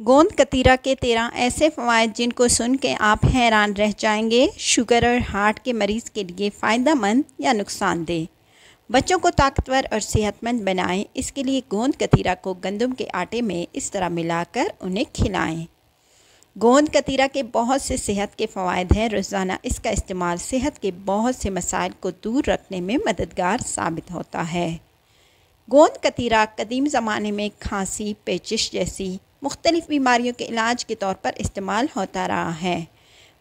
गोंद कतीरा के 13 ऐसे फ़वाइद जिनको सुन के आप हैरान रह जाएंगे। शुगर और हार्ट के मरीज़ के लिए फ़ायदा मंद या नुकसानदेह। बच्चों को ताकतवर और सेहतमंद बनाएं, इसके लिए गोंद कतीरा को गंदम के आटे में इस तरह मिलाकर उन्हें खिलाएं। गोंद कतीरा के बहुत से सेहत के फ़वाइद हैं। रोज़ाना इसका इस्तेमाल सेहत के बहुत से मसाइल को दूर रखने में मददगार साबित होता है। गोंद कतीरा कदीम ज़माने में खांसी, पेचिश जैसी मुख्तलिफ़ बीमारियों के इलाज के तौर पर इस्तेमाल होता रहा है।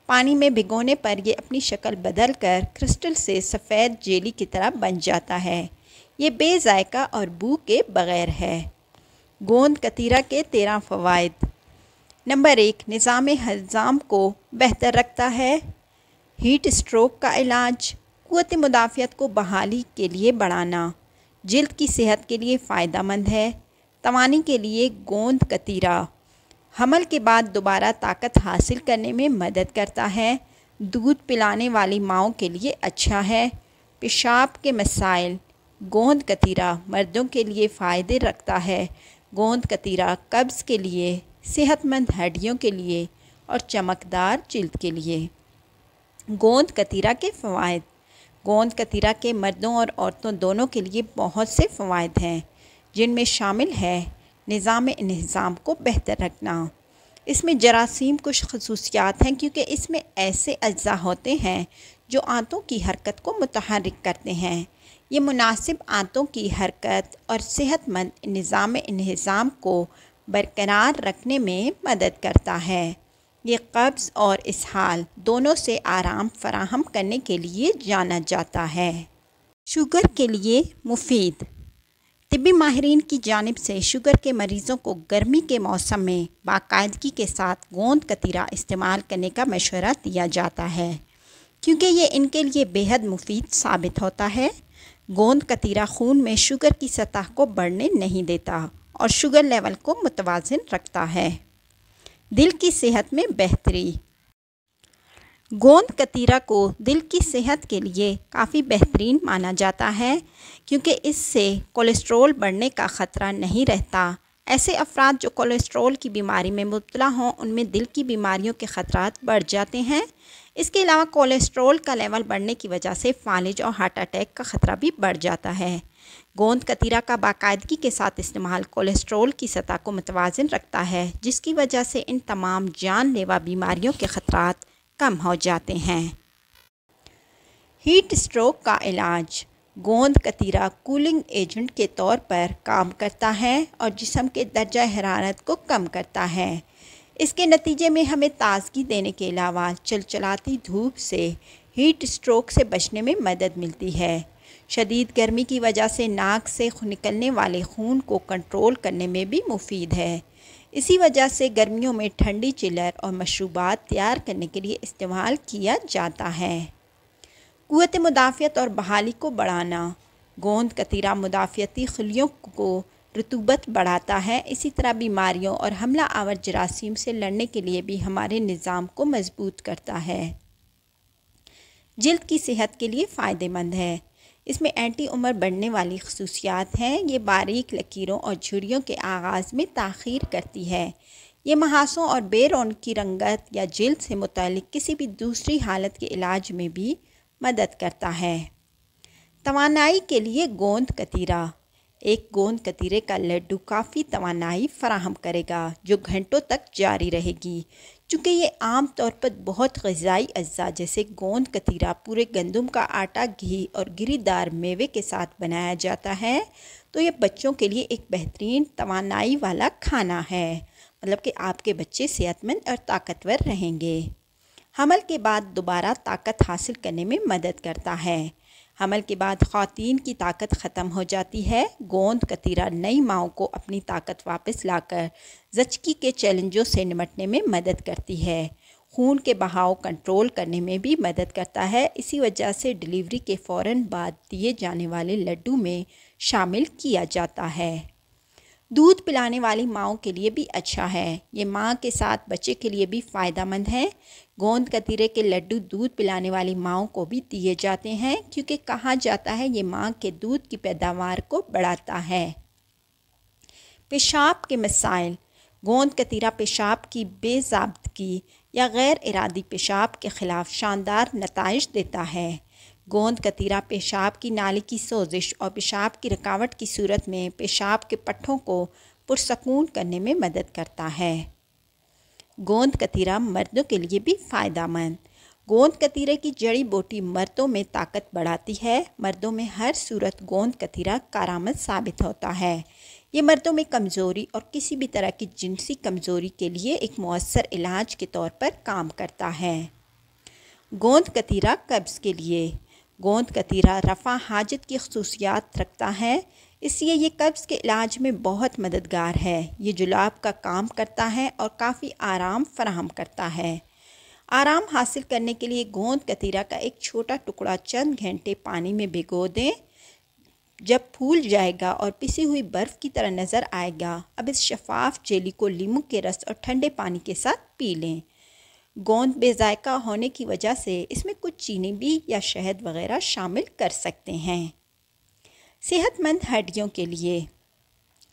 पानी में भिगोने पर यह अपनी शक्ल बदल कर क्रिस्टल से सफ़ेद जेली की तरह बन जाता है। ये बेज़ायका और बू के बग़ैर है। गोंद कतीरा के 13 फ़वाइद। नंबर 1, निज़ाम हज़ाम को बेहतर रखता है। हीट स्ट्रोक का इलाज, क़ुव्वत मुदाफ़ियत को बहाली के लिए बढ़ाना, जिल्द की सेहत के लिए फ़ायदा मंद है। तवानी के लिए गोंद कतीरा हमल के बाद दोबारा ताकत हासिल करने में मदद करता है। दूध पिलाने वाली माँओं के लिए अच्छा है। पेशाब के मसाइल, गोंद कतीरा मर्दों के लिए फ़ायदे रखता है। गोंद कतीरा कब्ज़ के लिए, सेहतमंद हड्डियों के लिए और चमकदार जिल्द के लिए। गोंद कतीरा के फ़वाइद। गोंद कतीरा के मर्दों और औरतों दोनों के लिए बहुत से फ़वाइद हैं, जिनमें शामिल है निज़ाम इंहिज़ाम को बेहतर रखना। इसमें जरासीम कुछ ख़ुसूसियात हैं क्योंकि इसमें ऐसे अज्जा होते हैं जो आंतों की हरकत को मुतहर्रिक करते हैं। ये मुनासिब आंतों की हरकत और सेहतमंद निज़ाम इंहिज़ाम को बरकरार रखने में मदद करता है। ये कब्ज़ और इसहाल दोनों से आराम फराहम करने के लिए जाना जाता है। शुगर के लिए मुफीद। तिब्बी माहिरीन की जानिब से शुगर के मरीज़ों को गर्मी के मौसम में बाकायदगी के साथ गोंद कतीरा इस्तेमाल करने का मशवरा दिया जाता है, क्योंकि ये इनके लिए बेहद मुफीद साबित होता है। गोंद कतीरा खून में शुगर की सतह को बढ़ने नहीं देता और शुगर लेवल को मुतवाज़िन रखता है। दिल की सेहत में बेहतरी। गोंद कतीरा को दिल की सेहत के लिए काफ़ी बेहतरीन माना जाता है, क्योंकि इससे कोलेस्ट्रॉल बढ़ने का ख़तरा नहीं रहता। ऐसे अफराद जो कोलेस्ट्रॉल की बीमारी में मुब्तला हों, उनमें दिल की बीमारियों के ख़तरात बढ़ जाते हैं। इसके अलावा कोलेस्ट्रॉल का लेवल बढ़ने की वजह से फालिज और हार्ट अटैक का ख़तरा भी बढ़ जाता है। गोंद कतीरा का बाकायदगी के साथ इस्तेमाल कोलेस्ट्रॉल की सतह को मुतवाज़िन रखता है, जिसकी वजह से इन तमाम जानलेवा बीमारियों के ख़तरात कम हो जाते हैं। हीट स्ट्रोक का इलाज। गोंद कतीरा कूलिंग एजेंट के तौर पर काम करता है और जिस्म के दर्जा हरारत को कम करता है। इसके नतीजे में हमें ताज़गी देने के अलावा चलचलाती धूप से हीट स्ट्रोक से बचने में मदद मिलती है। शदीद गर्मी की वजह से नाक से निकलने वाले खून को कंट्रोल करने में भी मुफीद है। इसी वजह से गर्मियों में ठंडी चिलर और मशरूबात तैयार करने के लिए इस्तेमाल किया जाता है। क़ुव्वत मुदाफ़ियत और बहाली को बढ़ाना। गोंद कतीरा मुदाफ़ियती खलियों को रतूबत बढ़ाता है। इसी तरह बीमारियों और हमला आवर जरासीम से लड़ने के लिए भी हमारे निज़ाम को मजबूत करता है। जिल्द की सेहत के लिए फ़ायदेमंद है। इसमें एंटी उम्र बढ़ने वाली खसूसियात हैं। ये बारीक लकीरों और झुर्रियों के आगाज़ में ताख़ीर करती है। ये महासों और बेरौनकी रंगत या जिल्द से मुतालिक किसी भी दूसरी हालत के इलाज में भी मदद करता है। तवानाई के लिए गोंद कतीरा। एक गोंद कतीरे का लड्डू काफ़ी तवानाई फराहम करेगा, जो घंटों तक जारी रहेगी। चूँकि ये आम तौर पर बहुत ग़िज़ाई अज्जा जैसे गोंद कतीरा पूरे गंदम का आटा, घी और गिरीदार मेवे के साथ बनाया जाता है, तो ये बच्चों के लिए एक बेहतरीन तवानाई वाला खाना है। मतलब कि आपके बच्चे सेहतमंद और ताकतवर रहेंगे। हमल के बाद दोबारा ताकत हासिल करने में मदद करता है। हमल के बाद ख़वातीन की ताकत ख़त्म हो जाती है। गोंद कतीरा नई माँओं को अपनी ताकत वापस लाकर ज़चगी के चैलेंजों से निपटने में मदद करती है। खून के बहाव कंट्रोल करने में भी मदद करता है। इसी वजह से डिलीवरी के फ़ौरन बाद दिए जाने वाले लड्डू में शामिल किया जाता है। दूध पिलाने वाली माँओं के लिए भी अच्छा है। ये माँ के साथ बच्चे के लिए भी फ़ायदेमंद है। गोंद कतीरे के लड्डू दूध पिलाने वाली माँओं को भी दिए जाते हैं, क्योंकि कहा जाता है ये माँ के दूध की पैदावार को बढ़ाता है। पेशाब के मसाइल। گوند کتیرا پیشاب کی بے ضابطگی یا غیر ارادی پیشاب کے خلاف شاندار نتائج دیتا ہے۔ گوند کتیرا پیشاب کی نالی کی سوزش اور پیشاب کی رکاوٹ کی صورت میں پیشاب کے پٹھوں کو پرسکون کرنے میں مدد کرتا ہے۔ گوند کتیرا مردوں کے لیے بھی فائدہ مند۔ گوند کتیرے کی جڑی بوٹی مردوں میں طاقت بڑھاتی ہے۔ مردوں میں ہر صورت گوند کتیرا کارآمد ثابت ہوتا ہے۔ یہ مردوں میں کمزوری اور کسی بھی طرح کی جنسی کمزوری کے لیے ایک مؤثر علاج کے طور پر کام کرتا ہے۔ گوند کتیرا قبض کے لیے۔ گوند کتیرا رفع حاجت کی خصوصیات رکھتا ہے، اس لیے یہ قبض کے علاج میں بہت مددگار ہے۔ یہ جلاب کا کام کرتا ہے اور کافی آرام فراہم کرتا ہے۔ آرام حاصل کرنے کے لیے گوند کتیرا کا ایک چھوٹا ٹکڑا چند گھنٹے پانی میں بھگو دیں۔ جب پھول جائے گا اور پسی ہوئی برف کی طرح نظر آئے گا، اب اس شفاف جیلی کو لیموں کے رس اور ٹھنڈے پانی کے ساتھ پی لیں۔ گوند بے ذائقہ ہونے کی وجہ سے اس میں کچھ چینی بھی یا شہد وغیرہ شامل کر سکتے ہیں۔ صحت مند ہڈیوں کے لیے۔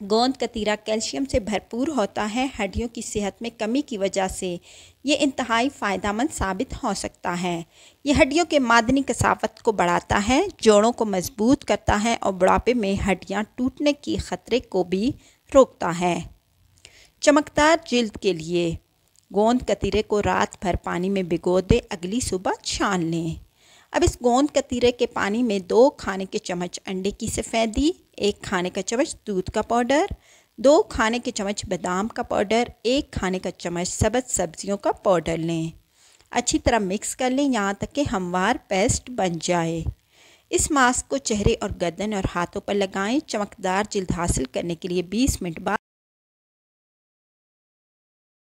گوند کتیرا کیلشیم سے بھرپور ہوتا ہے۔ ہڈیوں کی صحت میں کمی کی وجہ سے یہ انتہائی فائدہ مند ثابت ہو سکتا ہے۔ یہ ہڈیوں کے معدنی کثافت کو بڑھاتا ہے، جوڑوں کو مضبوط کرتا ہے اور بڑھاپے میں ہڈیاں ٹوٹنے کی خطرے کو بھی روکتا ہے۔ چمکدار جلد کے لیے۔ گوند کتیرے کو رات بھر پانی میں بھگو دیں، اگلی صبح چھان لیں۔ اب اس گوند کتیرے کے پانی میں 2 کھانے کے چمچ انڈے کی سفیدی، 1 کھانے کا چمچ دودھ کا پاؤڈر، 2 کھانے کے چمچ بادام کا پاؤڈر، 1 کھانے کا چمچ سبز سبزیوں کا پاؤڈر لیں۔ اچھی طرح مکس کر لیں یہاں تک کہ ہموار پیسٹ بن جائے۔ اس ماسک کو چہرے اور گردن اور ہاتھوں پر لگائیں۔ چمکدار جلد حاصل کرنے کے لیے 20 منٹ بعد